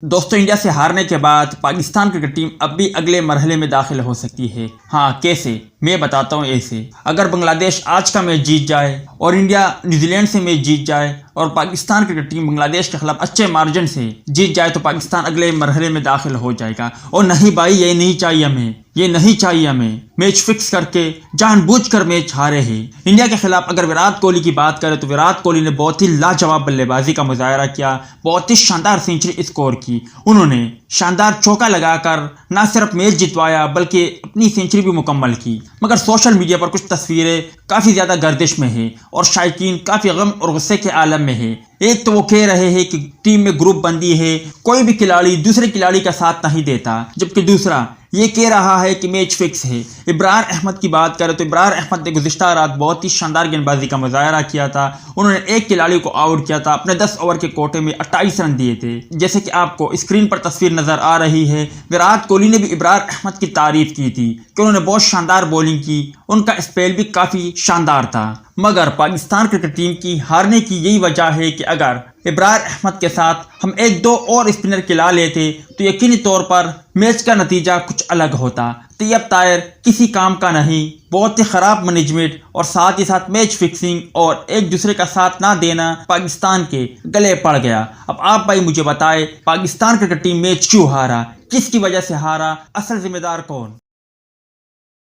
دوستوں، انڈیا سے ہارنے کے بعد پاکستان کرکٹ ٹیم اب بھی اگلے مرحلے میں داخل ہو سکتی ہے۔ ہاں، کیسے؟ میں بتاتا ہوں ایسے۔ اگر بنگلہ دیش آج کا میچ جیت جائے اور انڈیا نیوزی لینڈ سے میچ جیت جائے اور پاکستان کرکٹ ٹیم بنگلہ دیش کے خلاف اچھے مارجن سے جیت جائے تو پاکستان اگلے مرحلے میں داخل ہو جائے گا۔ اور نہیں بھائی، یہ نہیں چاہیے ہمیں، یہ نہیں چاہیے ہمیں میچ فکس کر کے جان بوجھ کر میچ ہارے ہیں۔ انڈیا کے خلاف اگر وراٹ کوہلی کی بات کریں تو وراٹ کوہلی نے بہت ہی لاجواب بلے بازی کا مظاہرہ کیا، بہت ہی شاندار سینچری اسکور کی۔ انہوں نے شاندار چوکا لگا کر نہ صرف میچ جتوایا بلکہ اپنی سینچری بھی مکمل کی۔ مگر سوشل میڈیا پر کچھ تصویریں کافی زیادہ گردش میں ہیں اور شائقین کافی غم اور غصے کے عالم میں ہیں۔ ایک تو وہ کہہ رہے ہیں کہ ٹیم میں گروپ بندی ہے، کوئی بھی کھلاڑی دوسرے کھلاڑی کا ساتھ نہیں دیتا، جبکہ دوسرا یہ کہہ رہا ہے کہ میچ فکس ہے۔ ابرار احمد کی بات کریں تو ابرار احمد نے گزشتہ رات بہت ہی شاندار گیند بازی کا مظاہرہ کیا تھا۔ انہوں نے ایک کھلاڑی کو آؤٹ کیا تھا، اپنے 10 اوور کے کوٹے میں 28 رن دیے تھے، جیسے کہ آپ کو اسکرین پر تصویر نظر آ رہی ہے۔ وراٹ کوہلی نے بھی ابرار احمد کی تعریف کی تھی کہ انہوں نے بہت شاندار بولنگ کی، ان کا اسپیل بھی کافی شاندار تھا۔ مگر پاکستان کرکٹ ٹیم کی ہارنے کی یہی وجہ ہے کہ اگر ابرار احمد کے ساتھ ہم ایک دو اور اسپنر کھلا لیتے تو یقینی طور پر میچ کا نتیجہ کچھ الگ ہوتا۔ طیب طاہر کسی کام کا نہیں، بہت ہی خراب مینجمنٹ اور ساتھ ہی ساتھ میچ فکسنگ اور ایک دوسرے کا ساتھ نہ دینا پاکستان کے گلے پڑ گیا۔ اب آپ بھائی مجھے بتائیں، پاکستان کرکٹ ٹیم میچ کیوں ہارا؟ کس کی وجہ سے ہارا؟ اصل ذمہ دار کون؟